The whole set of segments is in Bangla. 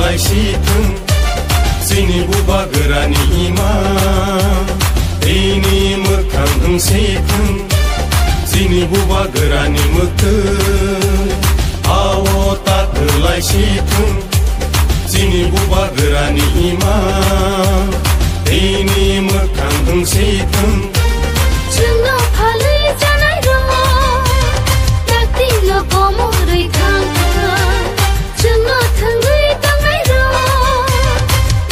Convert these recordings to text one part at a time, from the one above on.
थोलायसिथों जोंनि बुबा गोरानि इमा दैनि मोखां होंसेथों जोंनि बुबा गोरानि मोखै आवता थोलायसिथों जोंनि बुबा गोरानि इमा दैनि मोखां होंसेथों जोंनाव फालै जानाय रं दाख्लिल' गमरै थांखो जोंनाव थोंगै दांनाय रं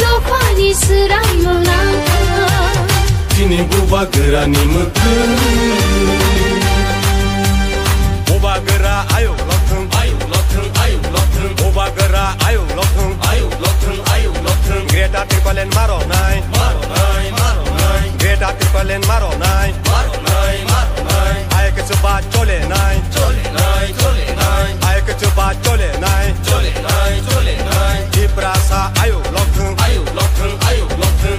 दफानि सोरां मोलांखो जोंनि बुबा गोरानि मोखै बुबा गोरा आयौ लथों बुबा गोरा आयौ लथों ग्रेटा ट्रिपलेन मार'नाय ग्रेटा ट्रिपलेन मार'नाय आयके चोबा चलेनाय आयके चोबा चलेनाय दिब्रासा आयौ लथों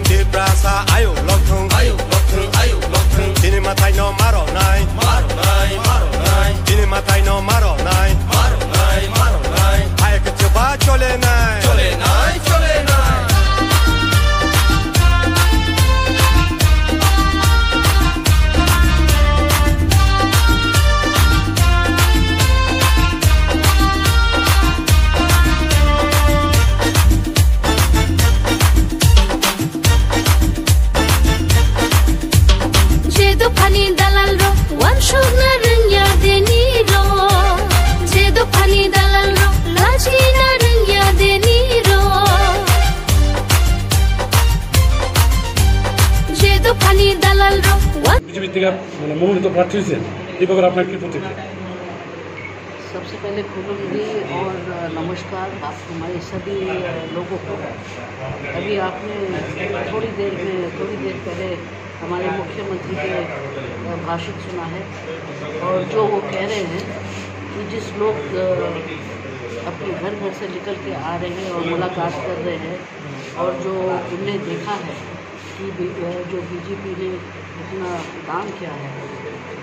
दिब्रासा आयौ लथों दिनै माथाय न मार'नाय दिनै माथाय न मार'नाय आयके चोबा चलेनाय Pani dalal ro, wan shog na rung ya deni ro. Jedo pani dalal ro, laji na rung ya deni ro. Jedo pani dalal ro. BJP থেকে মানে মনোনীত প্রার্থী হয়েছেন এই ব্যাপারে আপনার কি প্রতিক্রিয়া? सबसे पहले खुलूंगी और नमस्कार आप हमारे सभी लोगों को। अभी आपने थोड़ी देर पहले हमारे मुख्यमंत्री के भाषण सुना है और जो वो कह रहे हैं कि जिस लोग अपने घर से निकल के आ रहे हैं और मुलाकात कर रहे हैं और जो उनने देखा है कि जो बीजेपी ने इतना काम किया है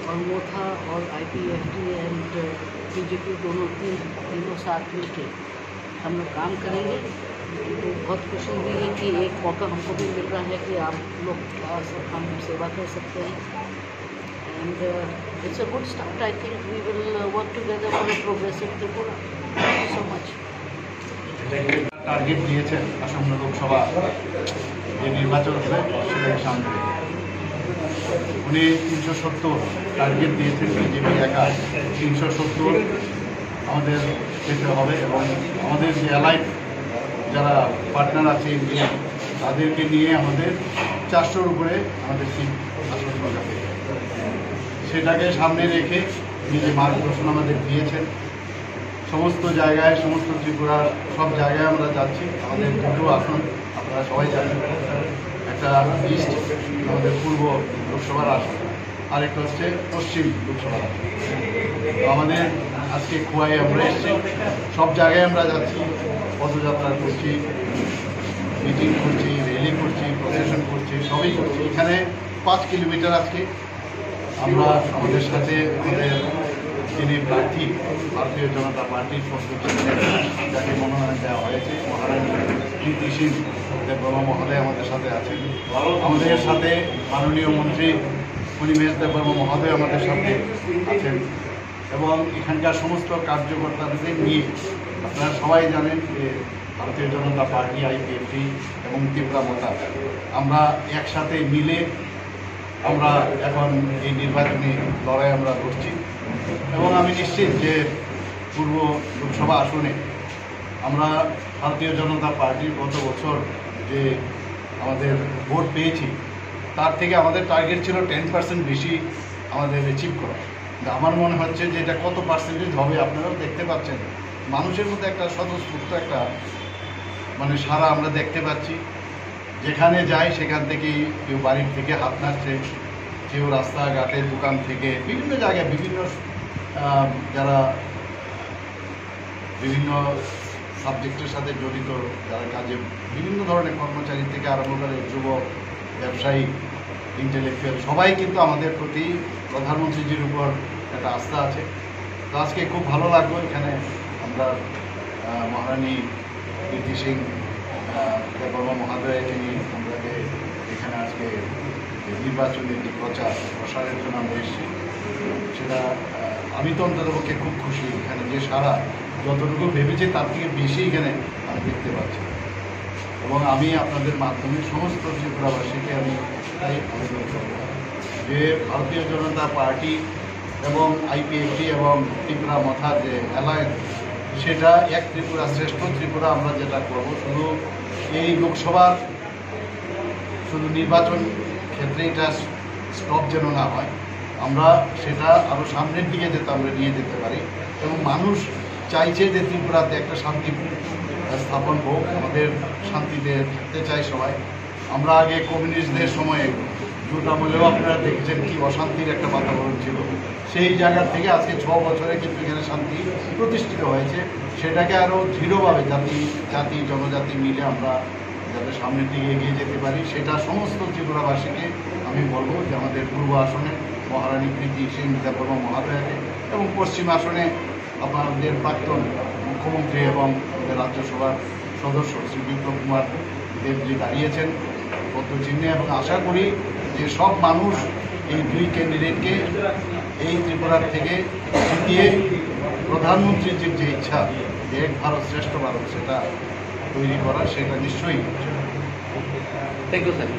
और मोथा और IPFT एंड बीजेपी तीनों साथ मिलके हम लोग काम करेंगे। तो बहुत खुशी हुई है कि एक मौका हमको भी मिल रहा है कि आप लोग हम सेवा कर सकते हैं and it's a good start. I think we will work together for a progressive Tripura. Thank you so much. Target দিয়েছেন আসন্ন লোকসভা যে নির্বাচন হবে সেটাকে সামনে উনি 370 টার্গেট দিয়েছেন বিজেপি একা 370 আমাদের যেতে হবে এবং আমাদের যে অ্যালাইড যারা পার্টনার আছে ইন্ডিয়া তাদেরকে নিয়ে আমাদের 400-র উপরে আমাদের সিট আসন যাবে সেটাকে সামনে রেখে নিজে মার্গদর্শন আমাদের দিয়েছেন। সমস্ত জায়গায় সমস্ত ত্রিপুরার সব জায়গায় আমরা যাচ্ছি। আমাদের দুটো আসন আপনারা সবাই জানেন, একটা ইস্ট আমাদের পূর্ব লোকসভার আসন আর একটা হচ্ছে পশ্চিম লোকসভার আসন। তো আমাদের আজকে খোয়াই আমরা এসেছি, সব জায়গায় আমরা যাচ্ছি, পদযাত্রা করছি, মিটিং করছি, র্যালি করছি, প্রসেশন করছি, সবই করছি। এখানে 5 কিলোমিটার আজকে আমরা আমাদের সাথে আমাদের যিনি প্রার্থী ভারতীয় জনতা পার্টির পক্ষ থেকে যাকে মনোনয়ন দেওয়া হয়েছে মহারানী নীতিশীল দেববর্মা মহোদয় আমাদের সাথে আছেন। আমাদের সাথে মাননীয় মন্ত্রী পরিবেশ দেববর্মা মহোদয় আমাদের সাথে আছেন এবং এখানকার সমস্ত কার্যকর্তাদের নিয়ে আপনারা সবাই জানেন যে ভারতীয় জনতা পার্টি IPFT এবং ত্রিপুরা মোতা আমরা একসাথে মিলে আমরা এখন এই নির্বাচনী লড়াই আমরা করছি এবং আমি নিশ্চিত যে পূর্ব লোকসভা আসনে আমরা ভারতীয় জনতা পার্টির গত বছর যে আমাদের ভোট পেয়েছি তার থেকে আমাদের টার্গেট ছিল 10% বেশি আমাদের অ্যাচিভ করা। আমার মনে হচ্ছে যে এটা কত পার্সেন্টেজ হবে আপনারাও দেখতে পাচ্ছেন। মানুষের মধ্যে একটা স্বতঃস্ফূর্ত একটা মানে সারা আমরা দেখতে পাচ্ছি। যেখানে যাই সেখান থেকেই কেউ বাড়ির থেকে হাত নাড়ছে, কেউ রাস্তাঘাটে দোকান থেকে বিভিন্ন জায়গায় বিভিন্ন যারা বিভিন্ন সাবজেক্টের সাথে জড়িত যারা কাজে বিভিন্ন ধরনের কর্মচারী থেকে আরম্ভ করে যুবক ব্যবসায়ী ইন্টেলেকচুয়াল সবাই কিন্তু আমাদের প্রতি প্রধানমন্ত্রীজির উপর একটা আস্থা আছে। তো আজকে খুব ভালো লাগলো এখানে আমরা মহারানী কীর্তি সিং দেববর্মা মহাদয় তিনি আমাদের এখানে আজকে নির্বাচনী যে প্রসারের জন্য আমরা এসেছি, সেটা আমি তো অন্ততপক্ষে খুব খুশি। এখানে যে সারা যতটুকু ভেবেছে তার থেকে বেশি এখানে আমি দেখতে পাচ্ছি, এবং আমি আপনাদের মাধ্যমে সমস্ত ত্রিপুরাবাসীকে আমি তাই আবেদন করব যে ভারতীয় জনতা পার্টি এবং আইপিএফটি এবং ত্রিপুরা মথার যে অ্যালায়েন্স, সেটা এক ত্রিপুরা শ্রেষ্ঠ ত্রিপুরা আমরা যেটা করব, শুধু এই লোকসভার শুধু নির্বাচন ক্ষেত্রে এটা স্টপ যেন না হয়, আমরা সেটা আরও সামনের দিকে যাতে আমরা নিয়ে যেতে পারি। এবং মানুষ চাইছে যে ত্রিপুরাতে একটা শান্তি স্থাপন হোক, আমাদের শান্তিতে থাকতে চাই সবাই। আমরা আগে কমিউনিস্টদের সময়ে জোট আমলেও আপনারা দেখেছেন কি অশান্তির একটা বাতাবরণ ছিল, সেই জায়গা থেকে আজকে 6 বছরে কিন্তু এখানে শান্তি প্রতিষ্ঠিত হয়েছে। সেটাকে আরও দৃঢ়ভাবে জাতি জনজাতি মিলে আমরা যাতে সামনের দিকে এগিয়ে যেতে পারি, সেটা সমস্ত ত্রিপুরাবাসীকে আমি বলবো যে আমাদের পূর্ব আসনে মহারানী কীর্তি সিং দেববর্মা মহাদয়াকে এবং পশ্চিম আসনে আপনাদের প্রাক্তন মুখ্যমন্ত্রী এবং আমাদের রাজ্যসভার সদস্য শ্রী বিপ্লব কুমার দেবজি দাঁড়িয়েছেন পদ্মচিহ্নে, এবং আশা করি যে সব মানুষ এই দুই ক্যান্ডিডেটকে এই ত্রিপুরার থেকে জিতিয়ে প্রধানমন্ত্রীর যে ইচ্ছা যে এক ভারত শ্রেষ্ঠ ভারত সেটা তৈরি করা, সেটা নিশ্চয়ই। Thank you sir.